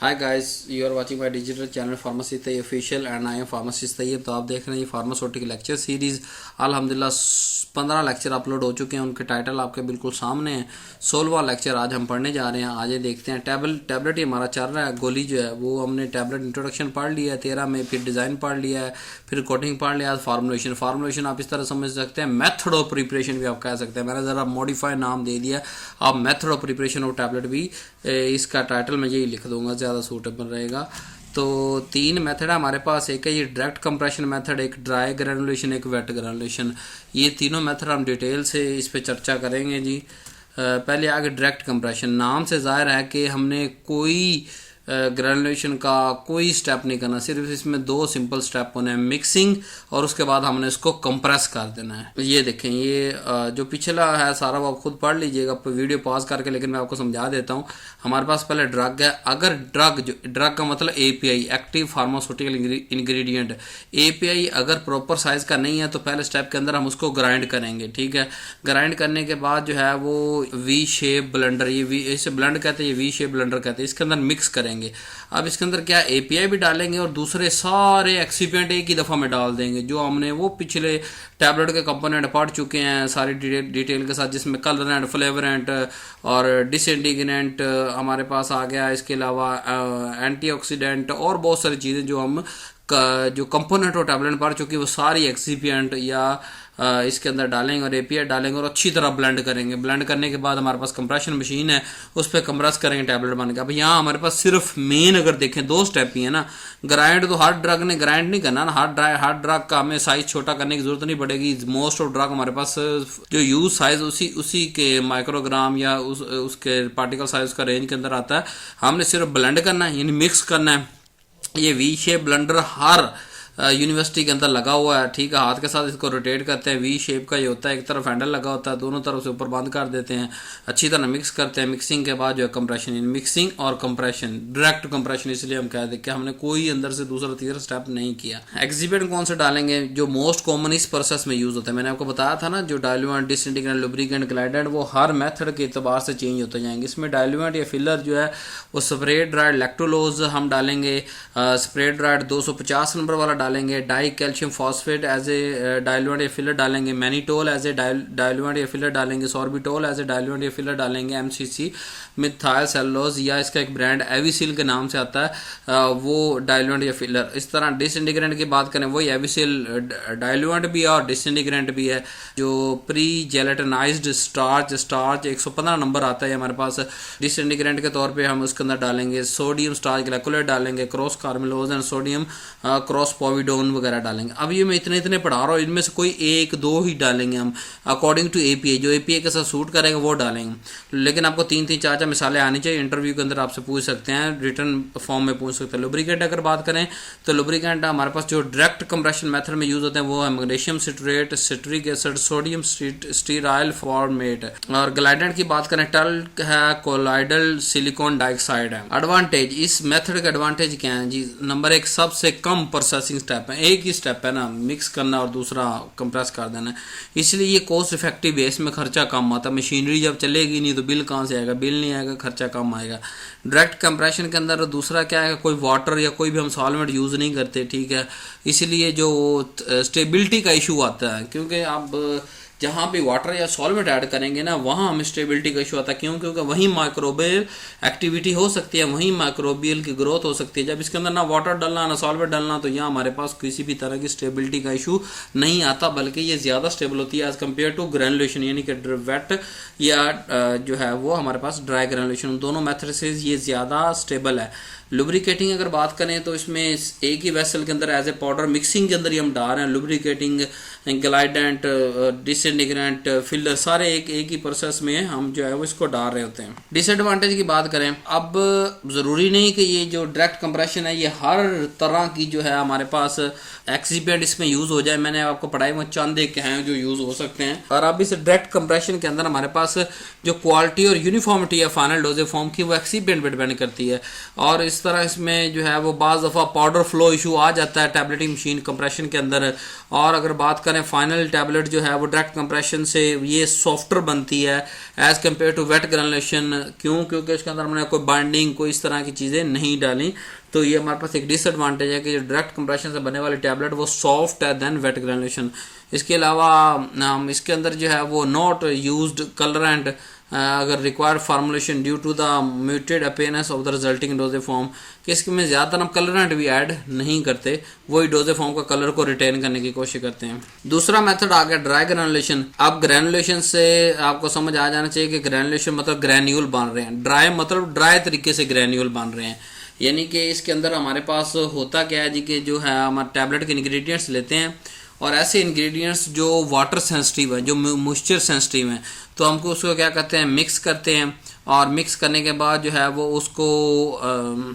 Hi guys, you are watching my digital channel pharmacy Tayyab official and I am pharmacist Tayyab. तो आप देख रहे हैं ये फार्मास्यूटिकल लेक्चर सीरीज़। अल्हम्दुलिल्लाह 15 लेक्चर अपलोड हो चुके हैं, उनके टाइटल आपके बिल्कुल सामने हैं। 16वां लेक्चर आज हम पढ़ने जा रहे हैं। आज ये देखते हैं टैबलेट ही हमारा चल रहा है। गोली जो है वो हमने टैबलेट इंट्रोडक्शन पढ़ लिया है 13 में, फिर डिज़ाइन पढ़ लिया है, फिर कोटिंग पढ़ लिया। फार्मूलेशन आप इस तरह समझ सकते हैं, मेथड ऑफ प्रिपरेशन भी आप कह सकते हैं। मैंने ज़रा मॉडिफाई नाम दे दिया। आप method of preparation of tablet भी इसका टाइटल मैं यही लिख दूंगा, ज़्यादा सूटेबल रहेगा। तो 3 मेथड है हमारे पास। एक है ये डायरेक्ट कंप्रेशन मेथड, एक ड्राई ग्रैनुलेशन, एक वेट ग्रैनुलेशन। ये तीनों मेथड हम डिटेल से इस पे चर्चा करेंगे जी। पहले आगे डायरेक्ट कंप्रेशन। नाम से जाहिर है कि हमने कोई ग्रैनुलेशन का कोई स्टेप नहीं करना, सिर्फ इसमें 2 सिंपल स्टेप होने हैं, मिक्सिंग और उसके बाद हमने इसको कंप्रेस कर देना है। ये देखें, ये जो पिछला है सारा वो आप खुद पढ़ लीजिएगा वीडियो पॉज करके, लेकिन मैं आपको समझा देता हूँ। हमारे पास पहले ड्रग है। अगर ड्रग का मतलब API, active pharmaceutical ingredient. API अगर प्रॉपर साइज का नहीं है तो पहले स्टेप के अंदर हम उसको ग्राइंड करेंगे, ठीक है। ग्राइंड करने के बाद जो है वो वी शेप ब्लेंडर, ये इसे ब्लेंड कहते हैं, ये वी शेप ब्लेंडर कहते हैं, इसके अंदर मिक्स करेंगे। अब इसके अंदर क्या एपीआई भी डालेंगे और दूसरे सारे एक्सिपिएंट एक ही दफ़ा में डाल देंगे, जो हमने वो पिछले टैबलेट के कंपोनेंट पढ़ चुके हैं सारी डिटेल के साथ, जिसमें कलरेंट, फ्लेवरेंट और डिसइंटीग्रेंट हमारे पास आ गया। इसके अलावा एंटीऑक्सीडेंट और बहुत सारी चीज़ें जो हम जो कंपोनेंट और टैबलेट पढ़ चुकी है, वो सारी एक्सिपिएंट या इसके अंदर डालेंगे और एपीआई डालेंगे और अच्छी तरह ब्लेंड करेंगे। ब्लेंड करने के बाद हमारे पास कंप्रेशन मशीन है, उस पर कंप्रेस करेंगे टैबलेट बन के। अब यहाँ हमारे पास सिर्फ मेन अगर देखें 2 स्टेप ही है ना। ग्राइंड तो हर ड्रग ने ग्राइंड नहीं करना ना, हर ड्रग का हमें साइज छोटा करने की जरूरत नहीं पड़ेगी। मोस्ट ऑफ ड्रग हमारे पास जो यूज साइज उसी के माइक्रोग्राम या उसके पार्टिकल साइज का रेंज के अंदर आता है। हमने सिर्फ ब्लेंड करना है, यानी मिक्स करना है। ये वी शेप ब्लेंडर हर यूनिवर्सिटी के अंदर लगा हुआ है, ठीक है। हाथ के साथ इसको रोटेट करते हैं। वी शेप का ये होता है, एक तरफ हैंडल लगा होता है, दोनों तरफ से ऊपर बंद कर देते हैं, अच्छी तरह मिक्स करते हैं। मिक्सिंग के बाद जो है कंप्रेशन, मिक्सिंग और कंप्रेशन, डायरेक्ट कंप्रेशन इसलिए हम कह दें कि हमने कोई अंदर से दूसरा तीसरा स्टेप नहीं किया। एक्सिपिएंट कौन से डालेंगे जो मोस्ट कॉमन इस प्रोसेस में यूज होता है, मैंने आपको बताया था ना, जो डाइल्यूएंट, डिसइंटीग्रेंट, लुब्रिकेंट, ग्लाइडेंट, वो हर मेथड के एतबार से चेंज होते जाएंगे। इसमें डाइल्यूएंट या फिलर जो है वो स्प्रे ड्राइड लैक्टोलोज हम डालेंगे, स्प्रे ड्राइड 250 नंबर वाला डालेंगे। Dicalcium phosphate as a diluent या फिलर डालेंगे। मैनिटोल एज ए डाइल्यूएंट या फिलर डालेंगे। सॉर्बिटोल एज ए डाइल्यूएंट या फिलर डालेंगे। एमसीसी मिथाइल सेलुलोज या इसका एक ब्रांड एविसिल के नाम से आता है, वो डाइल्यूएंट या फिलर। इस तरह डिसइंटीग्रेंट की बात करें, वही एविसिल डाइल्यूएंट भी है और डिसइंटीग्रेंट भी है। जो प्री जेलेटिनाइज्ड स्टार्च 115 नंबर आता है हमारे पास, डिसइंटीग्रेंट के तौर पे हम उसके अंदर डालेंगे। सोडियम स्टार्च ग्लाइकोलेट डालेंगे, croscarmellose and sodium crospovidone वगैरह डालेंगे। अब ये मैं इतने पढ़ा रहा हूँ, इनमें से कोई 1-2 ही डालेंगे हम अकॉर्डिंग टू एपीआई, जो एपीआई के साथ सूट करेगा वो डालेंगे। लेकिन आपको 3-3, 4-4 मिसालें आनी चाहिए। इंटरव्यू के अंदर आपसे पूछ सकते हैं, रिटर्न फॉर्म में पूछ सकते हैं। लुब्रिकेंट अगर बात करें तो लुब्रिकेंट हमारे पास जो डायरेक्ट कंप्रेशन मेथड में यूज होते हैं वो है magnesium citrate, citric acid, sodium sterile format. और ग्लाइडेंट की बात करें, टल्क है, कोलाइडल सिलिकॉन डाइऑक्साइड है। एडवांटेज, इस मेथड का एडवांटेज क्या है जी? नंबर 1, सबसे कम प्रोसेसिंग स्टेप है, एक ही स्टेप है ना, मिक्स करना और दूसरा कंप्रेस कर देना, इसलिए ये कॉस्ट इफेक्टिव है। इसमें खर्चा कम आता है। मशीनरी जब चलेगी नहीं तो बिल कहाँ से आएगा? बिल नहीं आएगा, खर्चा कम आएगा। डायरेक्ट कंप्रेशन के अंदर दूसरा क्या है, कोई वाटर या कोई भी हम सॉल्वेंट यूज नहीं करते, ठीक है। इसलिए जो स्टेबिलिटी का इशू आता है, क्योंकि आप जहाँ भी वाटर या सॉल्वेंट ऐड करेंगे ना, वहाँ हमें स्टेबिलिटी का इशू आता है। क्यों? क्योंकि वहीं माइक्रोबियल एक्टिविटी हो सकती है, वहीं माइक्रोबियल की ग्रोथ हो सकती है। जब इसके अंदर ना वाटर डालना ना सॉल्वेंट डालना, तो यहाँ हमारे पास किसी भी तरह की स्टेबिलिटी का इशू नहीं आता, बल्कि ये ज़्यादा स्टेबल होती है एज कम्पेयर टू ग्रैनुलेशन, यानी कि वेट या जो है वो हमारे पास ड्राई ग्रैनुलेशन। दोनों मेथड से ये ज़्यादा स्टेबल है। लुब्रिकेटिंग अगर बात करें तो इसमें एक ही वेसल के अंदर एज ए पाउडर मिक्सिंग के अंदर ही हम डाल रहे हैं। लुब्रिकेटिंग, ग्लाइडेंट, डिसइंटीग्रेंट, फिलर सारे एक ही प्रोसेस में हम जो है वो इसको डाल रहे होते हैं। डिसएडवांटेज की बात करें, अब ज़रूरी नहीं कि ये जो डायरेक्ट कंप्रेशन है ये हर तरह की जो है हमारे पास एक्सिपिएंट इसमें यूज़ हो जाए। मैंने आपको पढ़ाई वो चंद एक हैं जो यूज़ हो सकते हैं। और अब इस डायरेक्ट कंप्रेशन के अंदर हमारे पास जो क्वालिटी और यूनिफॉर्मिटी है फाइनल डोजेज फॉर्म की, वो एक्सिपिएंट पर डिपेंड करती है। और इस तरह इसमें जो है वो बाज़ दफ़ा पाउडर फ्लो इशू आ जाता है टैबलेटिंग मशीन कंप्रेशन के अंदर। और अगर बात करें फाइनल टैबलेट जो है वो डायरेक्ट कंप्रेशन से ये सॉफ्टर बनती है as compare to wet granulation. क्यों? क्योंकि इसके अंदर हमने कोई बाइंडिंग कोई इस तरह की चीज़ें नहीं डाली। तो ये हमारे पास एक डिसएडवांटेज है कि जो डायरेक्ट कंप्रेशन से बनने वाली टैबलेट वो सॉफ्ट है देन वेट ग्रेनुलेशन। इसके अलावा हम इसके अंदर जो है वो नॉट यूज्ड कलरेंट अगर required formulation due to the muted appearance of the resulting dosage form, कि इसमें ज़्यादातर हम कलरेंट भी ऐड नहीं करते, वही डोजेज फॉर्म का कलर को रिटेन करने की कोशिश करते हैं। दूसरा मेथड आ गया ड्राई ग्रेनुलेशन। अब ग्रेनुलेशन से आपको समझ आ जाना चाहिए कि ग्रेनुलेशन मतलब ग्रेन्यूल बन रहे हैं, ड्राई मतलब ड्राई तरीके से ग्रेन्यूल बन रहे हैं। यानी कि इसके अंदर हमारे पास होता क्या है जी कि जो है हमारे टैबलेट के इंग्रेडिएंट्स लेते हैं और ऐसे इंग्रेडिएंट्स जो वाटर सेंसिटिव है, जो मॉइस्चर सेंसिटिव हैं, तो हमको उसको क्या करते हैं मिक्स करते हैं और मिक्स करने के बाद जो है वो उसको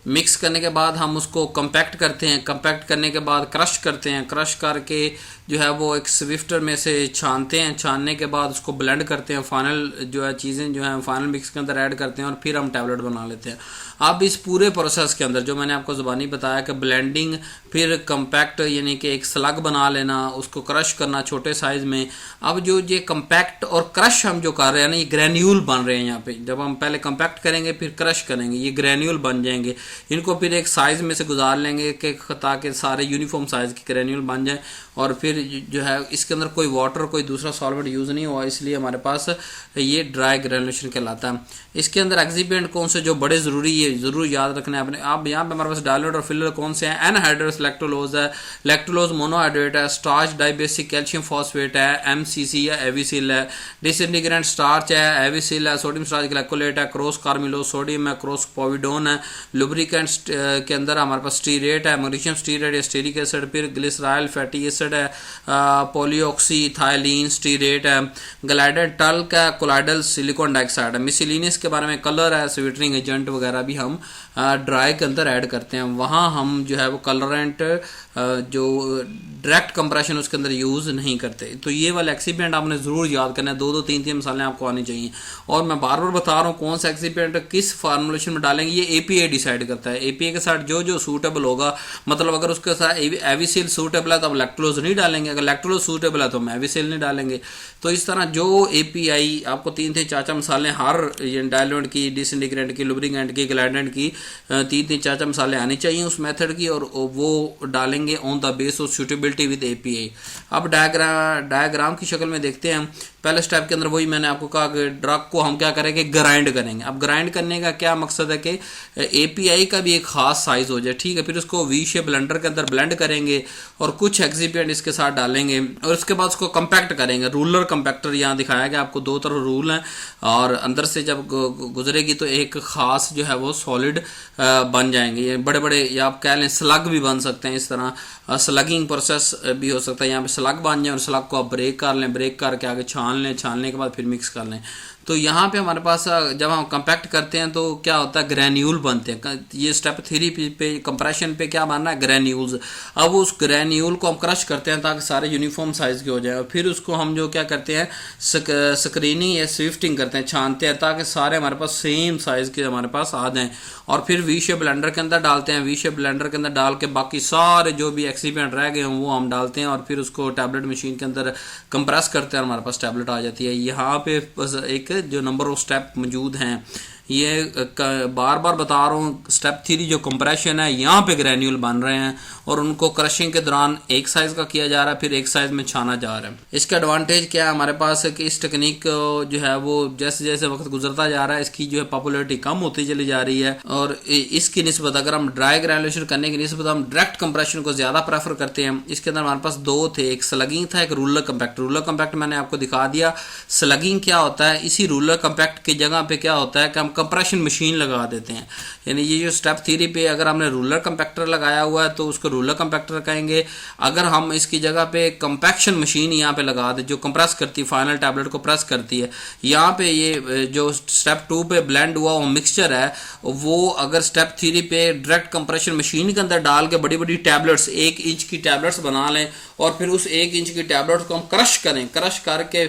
मिक्स करने के बाद हम उसको कंपैक्ट करते हैं। कंपैक्ट करने के बाद क्रश करते हैं। क्रश करके जो है वो एक स्विफ्टर में से छानते हैं। छानने के बाद उसको ब्लेंड करते हैं। फाइनल जो है चीज़ें जो है फाइनल मिक्स के अंदर ऐड करते हैं और फिर हम टैबलेट बना लेते हैं। अब इस पूरे प्रोसेस के अंदर जो मैंने आपको ज़ुबानी बताया कि ब्लेंडिंग, फिर कंपैक्ट यानी कि एक स्लग बना लेना, उसको क्रश करना छोटे साइज़ में। अब जो ये कंपैक्ट और क्रश हम जो कर रहे हैं ना, ये ग्रेन्यूल बन रहे हैं। यहाँ पे जब हम पहले कंपैक्ट करेंगे फिर क्रश करेंगे, ये ग्रेन्यूल बन जाएंगे। इनको फिर एक साइज़ में से गुजार लेंगे कि ताकि सारे यूनिफॉर्म साइज़ के ग्रेन्यूल बन जाए और फिर जो है इसके अंदर कोई वाटर कोई दूसरा सॉल्वेंट यूज़ नहीं हुआ, इसलिए हमारे पास ये ड्राई ग्रेनुलेशन कहलाता है। इसके अंदर एक्सिपिएंट कौन से जो बड़े ज़रूरी है, ज़रूर याद रखना है अपने। अब यहाँ पे हमारे पास डायल्यूट और फिलर कौन से हैं? एनहाइड्रस लैक्टोलोज है, लैक्टोलोज मोनोहाइड्रेट है, स्टार्च डाइबेसिक कैल्शियम फॉस्फेट है, एमसीसी है, एविसिल है, डिसइंटीग्रेंट स्टार्च है, एविसिल है, सोडियम स्टार्च ग्लाइकोलेट है, क्रॉस कार्मिलोज सोडियम है, क्रॉस पोविडोन है, लुब्रिकेंट्स के अंदर हमारे पास स्टीरेट है, मैग्नीशियम स्टीरेट या स्टेरिक एसिड, फिर ग्लिसराइल फैटी एसिड है, पॉलीऑक्सी थायलीन स्टीरेट है, ग्लाइडेड टल्क है, कोलाइडल सिलिकॉन डाइऑक्साइड है। मिसलिनियस के बारे में कलर है, स्वीटनिंग एजेंट वगैरह भी हम ड्राई के अंदर ऐड करते हैं। वहाँ हम जो है वो कलरेंट जो डायरेक्ट कंप्रेशन उसके अंदर यूज़ नहीं करते। तो ये वाले एक्सीपिएंट आपने ज़रूर याद करना है। 2-2 3-3 मसाले आपको आने चाहिए। और मैं बार बार बता रहा हूँ कौन सा एक्सीपिएंट किस फार्मूलेशन में डालेंगे ये एपीए डिसाइड करता है। एपीए के साथ जो जो सूटेबल होगा, मतलब अगर उसके साथ एविसिल सूटेबल है तो हम लैक्टोलोज नहीं डालेंगे, अगर लैक्टोलोज सूटेबल है तो हम एविसिल नहीं डालेंगे। तो इस तरह जो एपीआई आपको 3-4 मसाले हर डायल्यूट की, डिसइंटीग्रेंट की, लुब्रिकेंट की, ग्लाइडेंट की 3-4 मसाले आने चाहिए उस मेथड की, और वो डालेंगे on the base of suitability with API. अब डायग्राम की शक्ल में देखते हैं। पहले स्टेप के अंदर वही मैंने आपको कहा कि ड्रग को हम क्या करेंगे ग्राइंड करेंगे। अब ग्राइंड करने का क्या मकसद है कि एपीआई का भी एक खास साइज हो जाए, ठीक है। फिर उसको वी शेप ब्लेंडर के अंदर ब्लेंड करेंगे और कुछ एक्सिपिएंट इसके साथ डालेंगे और उसके बाद उसको कंपैक्ट करेंगे। रूलर कंपैक्टर यहाँ दिखाया गया आपको, 2 तरह रूल हैं और अंदर से जब गुजरेगी तो एक खास जो है वो सॉलिड बन जाएंगे। ये बड़े बड़े या आप कह लें स्लग भी बन सकते हैं। इस तरह स्लगिंग प्रोसेस भी हो सकता है। यहाँ पे स्लग बन जाए और स्लग को आप ब्रेक कर लें, ब्रेक करके आगे छान लें, छानने के बाद फिर मिक्स कर लें। तो यहाँ पे हमारे पास जब हम कंपैक्ट करते हैं तो क्या होता है ग्रैन्यूल बनते हैं। ये स्टेप 3 पे कंप्रेशन पे क्या बनना है ग्रैन्यूल्स। अब उस ग्रैन्यूल को हम क्रश करते हैं ताकि सारे यूनिफॉर्म साइज के हो जाए और फिर उसको हम जो क्या करते हैं स्क्रीनिंग या स्विफ्टिंग करते हैं, छानते हैं ताकि सारे हमारे पास सेम साइज के हमारे पास आ जाएं और फिर वी शेप ब्लेंडर के अंदर डालते हैं। वी शेप ब्लेंडर के अंदर डाल के बाकी सारे जो भी एक्सिपिएंट रह गए हों वो हम डालते हैं और फिर उसको टैबलेट मशीन के अंदर कंप्रेस करते हैं और हमारे पास टैबलेट आ जाती है। यहाँ पे एक जो नंबर ऑफ स्टेप मौजूद हैं, ये बार बार बता रहा हूँ। स्टेप 3 जो कंप्रेशन है, यहाँ पे ग्रैन्यूल बन रहे हैं और उनको क्रशिंग के दौरान एक साइज का किया जा रहा है, फिर एक साइज में छाना जा रहा है। इसका एडवांटेज क्या है हमारे पास है कि इस टेक्निक जो है वो जैसे जैसे वक्त गुजरता जा रहा है इसकी जो है पॉपुलैरिटी कम होती चली जा रही है और इसकी निस्बत अगर हम ड्राई ग्रैनुलेशन करने की निस्बत हम डायरेक्ट कंप्रेशन को ज़्यादा प्रेफर करते हैं। इसके अंदर हमारे पास 2 थे, एक स्लगिंग था, एक रूलर कंपैक्ट। रूलर कंपैक्ट मैंने आपको दिखा दिया। स्लगिंग क्या होता है, इसी रूलर कंपैक्ट की जगह पे क्या होता है कि हम कंप्रेशन मशीन लगा देते हैं। यानी ये जो स्टेप 3 पे अगर हमने रूलर कंपैक्टर लगाया हुआ है तो उसको रूलर कंपैक्टर कहेंगे। अगर हम इसकी जगह पे कंपैक्शन मशीन यहाँ पे लगा दे जो कंप्रेस करती है, फाइनल टैबलेट को प्रेस करती है, यहाँ पे ये जो स्टेप 2 पे ब्लेंड हुआ वो मिक्सचर है वो अगर स्टेप 3 पे डायरेक्ट कंप्रेशन मशीन के अंदर डाल के बड़ी बड़ी टैबलेट्स 1 इंच की टैबलेट्स बना लें और फिर उस 1 इंच की टैबलेट को हम क्रश करें, क्रश करके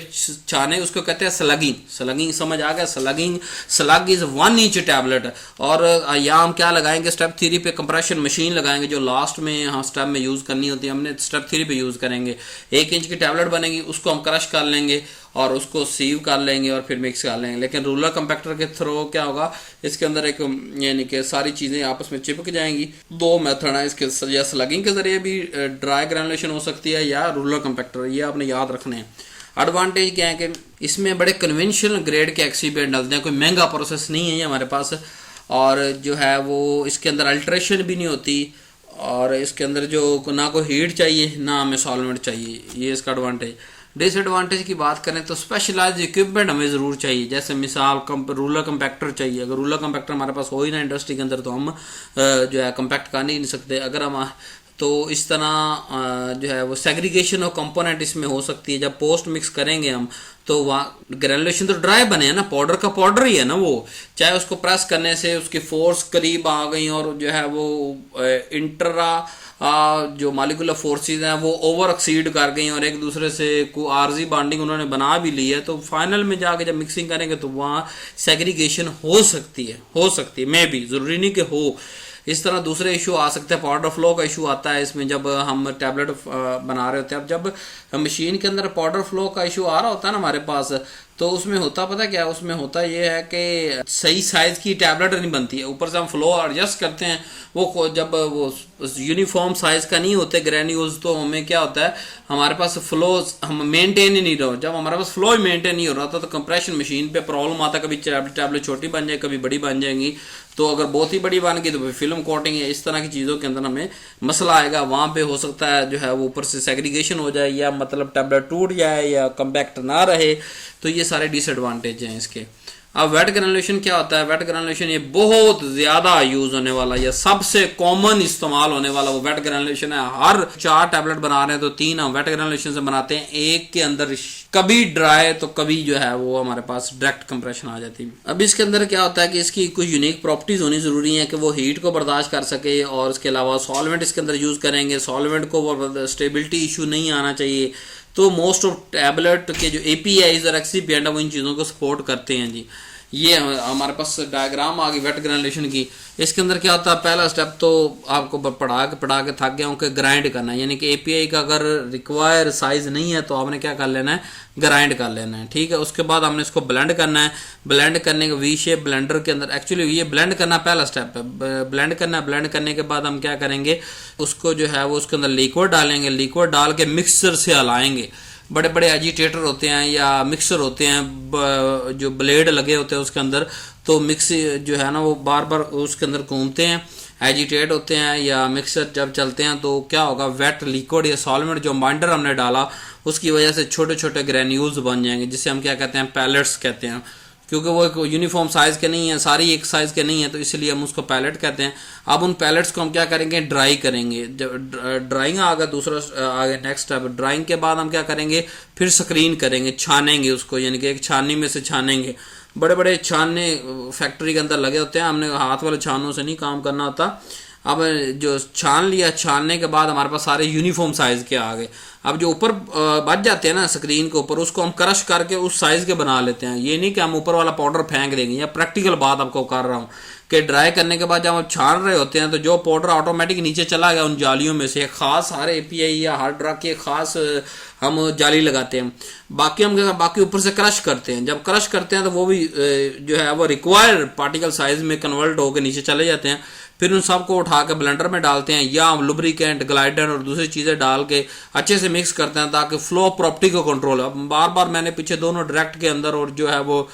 छाने, उसको कहते हैं स्लगिंग। स्लगिंग समझ आ गया? स्लगिंग स्लग इज 1 इंच टैबलेट। और यहाँ हम क्या लगाएंगे, स्टेप 3 पे कंप्रेशन मशीन लगाएंगे जो लास्ट में यहाँ स्टेप में यूज़ करनी होती है, हमने स्टेप 3 पे यूज़ करेंगे। 1 इंच की टैबलेट बनेगी, उसको हम क्रश कर लेंगे और उसको सीव कर लेंगे और फिर मिक्स कर लेंगे। लेकिन रूलर कंपैक्टर के थ्रू क्या होगा, इसके अंदर एक यानी कि सारी चीज़ें आपस में चिपक जाएंगी। 2 मेथड है इसके, या स्लगिंग के जरिए भी ड्राई ग्रेनुलेशन हो सकती है या रूलर कंपैक्टर, ये आपने याद रखने हैं। एडवांटेज क्या है कि इसमें बड़े कन्वेंशनल ग्रेड के एक्सीपेंट डालते हैं, कोई महंगा प्रोसेस नहीं है ये हमारे पास, और जो है वो इसके अंदर अल्ट्रेशन भी नहीं होती, और इसके अंदर जो ना कोई हीट चाहिए ना हमें सॉल्वेंट चाहिए, ये इसका एडवांटेज। डिसएडवांटेज की बात करें तो स्पेशलाइज्ड इक्विपमेंट हमें ज़रूर चाहिए, जैसे मिसाल रूलर कंपैक्टर चाहिए। अगर रूलर कंपैक्टर हमारे पास हो ही ना इंडस्ट्री के अंदर तो हम जो है कंपैक्ट कर नहीं सकते। अगर हम तो इस तरह जो है वो सेग्रीगेशन ऑफ कंपोनेंट इसमें हो सकती है। जब पोस्ट मिक्स करेंगे हम तो वहाँ ग्रेनुलेशन तो ड्राई बने है ना, पाउडर का पाउडर ही है ना वो, चाहे उसको प्रेस करने से उसकी फोर्स करीब आ गई और जो है वो इंट्रा जो मालिकुलर फोर्सेस हैं वो ओवर एक्सीड कर गई और एक दूसरे से को आरजी बॉन्डिंग उन्होंने बना भी ली है, तो फाइनल में जाके जब मिक्सिंग करेंगे तो वहाँ सेग्रीगेशन हो सकती है, मे बी, ज़रूरी नहीं कि हो। इस तरह दूसरे इशू आ सकते हैं, पाउडर फ्लो का इशू आता है इसमें जब हम टैबलेट बना रहे होते हैं। अब जब मशीन के अंदर पाउडर फ्लो का इशू आ रहा होता है ना हमारे पास, तो उसमें होता पता क्या, उसमें होता ये है कि सही साइज की टैबलेट नहीं बनती है। ऊपर से हम फ्लो एडजस्ट करते हैं, वो जब वो यूनिफॉर्म साइज का नहीं होते ग्रेन्यूल्स, तो हमें क्या होता है, हमारे पास फ्लो हम मेंटेन ही नहीं रहो। जब हमारे पास फ्लो ही मेंटेन नहीं हो रहा था तो कंप्रेशन मशीन पे प्रॉब्लम आता, कभी टैबलेट छोटी बन जाए, कभी बड़ी बन जाएंगी। तो अगर बहुत ही बड़ी बन गई तो फिर फिल्म कोटिंग है, इस तरह की चीज़ों के अंदर हमें मसला आएगा। वहाँ पे हो सकता है जो है वो ऊपर से सेग्रीगेशन हो जाए, या मतलब टैबलेट टूट जाए, या कम्पैक्ट ना रहे, तो ये सारे डिसएडवांटेज हैं इसके। अब वेट ग्रेनुलेशन क्या होता है, वेट ग्रेनुलेशन ये बहुत ज़्यादा यूज़ होने वाला, या सबसे कॉमन इस्तेमाल होने वाला वो वेट ग्रेनुलेशन है। हर 4 टैबलेट बना रहे हैं तो 3 हम वेट ग्रेनुलेशन से बनाते हैं, एक के अंदर कभी ड्राई तो कभी जो है वो हमारे पास डायरेक्ट कंप्रेशन आ जाती है। अब इसके अंदर क्या होता है कि इसकी कुछ यूनिक प्रॉपर्टीज होनी ज़रूरी है कि वो हीट को बर्दाश्त कर सके, और उसके अलावा सॉल्वेंट इसके अंदर यूज़ करेंगे, सॉल्वेंट को स्टेबिलिटी इशू नहीं आना चाहिए। तो मोस्ट ऑफ टैबलेट के जो APIs और एक्सीपिएंट है वो इन चीज़ों को सपोर्ट करते हैं जी। ये हमारे पास डायग्राम आ गई वेट ग्रेनुलेशन की। इसके अंदर क्या होता है, पहला स्टेप तो आपको पढ़ा के थक गया हूँ कि ग्राइंड करना है, यानी कि API का अगर रिक्वायर साइज नहीं है तो आपने क्या कर लेना है, ग्राइंड कर लेना है, ठीक है। उसके बाद हमने इसको ब्लेंड करना है। ब्लेंड करने के वी शेप ब्लेंडर के अंदर, एक्चुअली ये ब्लेंड करना पहला स्टेप है, ब्लेंड करना है। ब्लेंड करने के बाद हम क्या करेंगे, उसको जो है वो उसके अंदर लिक्विड डालेंगे, लिक्विड डाल के मिक्सर से हलाएंगे। बड़े बड़े एजिटेटर होते हैं या मिक्सर होते हैं जो ब्लेड लगे होते हैं उसके अंदर, तो मिक्सी जो है ना वो बार बार उसके अंदर घूमते हैं, एजिटेट होते हैं, या मिक्सर जब चलते हैं तो क्या होगा, वेट लिक्विड या सॉल्वेंट जो बाइंडर हमने डाला उसकी वजह से छोटे छोटे ग्रेन्यूल्स बन जाएंगे, जिसे हम क्या कहते हैं, पैलेट्स कहते हैं। क्योंकि वो एक यूनिफॉर्म साइज़ के नहीं है, सारी एक साइज़ के नहीं है, तो इसलिए हम उसको पैलेट कहते हैं। अब उन पैलेट्स को हम क्या करेंगे, ड्राई करेंगे। जब ड्राइंग आ गया, दूसरा आगे नेक्स्ट स्टेप, ड्राइंग के बाद हम क्या करेंगे, फिर स्क्रीन करेंगे, छानेंगे उसको, यानी कि एक छाननी में से छानेंगे। बड़े बड़े छानने फैक्ट्री के अंदर लगे होते हैं, हमने हाथ वाले छानों से नहीं काम करना होता। अब जो छान लिया, छानने के बाद हमारे पास सारे यूनिफॉर्म साइज़ के आ गए। अब जो ऊपर बच जाते हैं ना स्क्रीन के ऊपर, उसको हम क्रश करके उस साइज़ के बना लेते हैं। ये नहीं कि हम ऊपर वाला पाउडर फेंक देंगे, या प्रैक्टिकल बात आपको कर रहा हूँ कि ड्राई करने के बाद जब हम छान रहे होते हैं तो जो पाउडर ऑटोमेटिक नीचे चला गया उन जालियों में से, खास हर API या हर ड्रग की खास हम जाली लगाते हैं। बाकी हम बाकी ऊपर से क्रश करते हैं। जब क्रश करते हैं तो वो भी जो है वो रिक्वायर्ड पार्टिकल साइज में कन्वर्ट होकर नीचे चले जाते हैं। फिर उन सबको उठा के ब्लेंडर में डालते हैं, या हम लुब्रिकेंट, ग्लाइडर और दूसरी चीज़ें डाल के अच्छे से मिक्स करते हैं ताकि फ्लो प्रॉपर्टी को कंट्रोल हो। बार बार मैंने पीछे दोनों डायरेक्ट के अंदर और जो है वो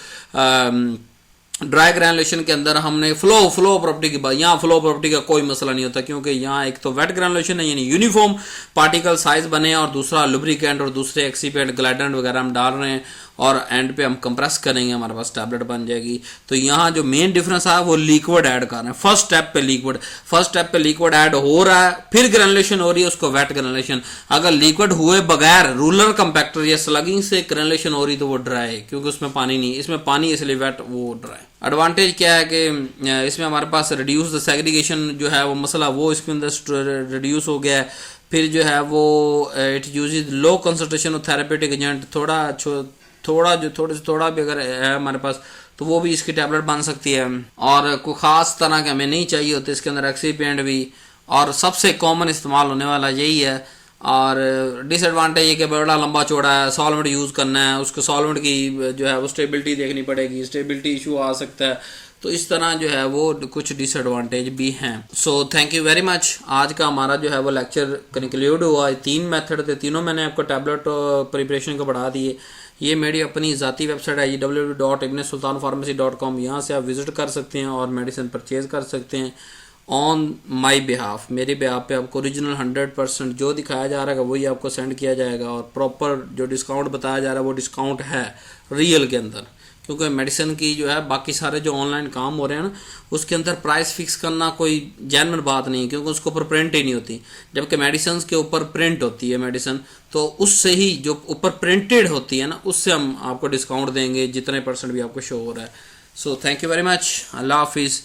ड्राई ग्रेनुलेशन के अंदर हमने फ्लो प्रॉपर्टी की बात, यहाँ फ्लो प्रॉपर्टी का कोई मसला नहीं होता, क्योंकि यहाँ एक तो वेट ग्रेनुलेशन है यानी यूनिफॉर्म पार्टिकल साइज बने, और दूसरा लुब्रिकेंट और दूसरे एक्सीपेंट ग्लाइडेंट वगैरह हम डाल रहे हैं, और एंड पे हम कंप्रेस करेंगे, हमारे पास टैबलेट बन जाएगी। तो यहाँ जो मेन डिफरेंस है वो लिक्विड ऐड कर रहे हैं। फर्स्ट स्टेप पे लिक्विड ऐड हो रहा है, फिर ग्रेनुलेशन हो रही है, उसको वेट ग्रेनुलेशन। अगर लिक्विड हुए बगैर रूलर कंपैक्टर या स्लगिंग से ग्रेनुलेशन हो रही तो वो ड्राई है, क्योंकि उसमें पानी नहीं, इसमें पानी इसलिए वेट, वो ड्राई। एडवांटेज क्या है कि इसमें हमारे पास रिड्यूस द सेग्रीगेशन जो है वो मसला वो इसके अंदर रिड्यूस हो गया है। फिर जो है वो it uses low concentration of therapeutic agent, थोड़ा भी अगर है हमारे पास तो वो भी इसकी टैबलेट बन सकती है। और कोई ख़ास तरह के हमें नहीं चाहिए होते इसके अंदर एक्सीपिएंट भी, और सबसे कॉमन इस्तेमाल होने वाला यही है। और डिसएडवांटेज ये कि बड़ा लंबा चौड़ा है, सॉल्वेंट यूज़ करना है, उसको सॉल्वेंट की जो है वो स्टेबिलिटी देखनी पड़ेगी, स्टेबिलिटी इशू आ सकता है। तो इस तरह जो है वो कुछ डिसएडवांटेज भी हैं। सो थैंक यू वेरी मच। आज का हमारा जो है वो लेक्चर कंक्लूड हुआ। 3 मेथड थे, तीनों मैंने आपको टैबलेट प्रिपरेशन को बढ़ा दिए। ये मेरी अपनी ज़ाती वेबसाइट है www.ibnsultanpharmacy.com। यहाँ से आप विज़िट कर सकते हैं और मेडिसिन परचेज़ कर सकते हैं ऑन माई बिहाफ। मेरे बिहाफ पे आपको ओरिजिनल 100% जो दिखाया जा रहा है वही आपको सेंड किया जाएगा, और प्रॉपर जो डिस्काउंट बताया जा रहा है वो डिस्काउंट है रियल के अंदर। क्योंकि मेडिसिन की जो है बाकी सारे जो ऑनलाइन काम हो रहे हैं ना, उसके अंदर प्राइस फिक्स करना कोई जेन्युइन बात नहीं है, क्योंकि उसके ऊपर प्रिंट ही नहीं होती। जबकि मेडिसिन के ऊपर प्रिंट होती है मेडिसिन, तो उससे ही जो ऊपर प्रिंटेड होती है ना, उससे हम आपको डिस्काउंट देंगे जितने % भी आपको शो हो रहा है। So thank you very much. अल्लाह हाफिज़।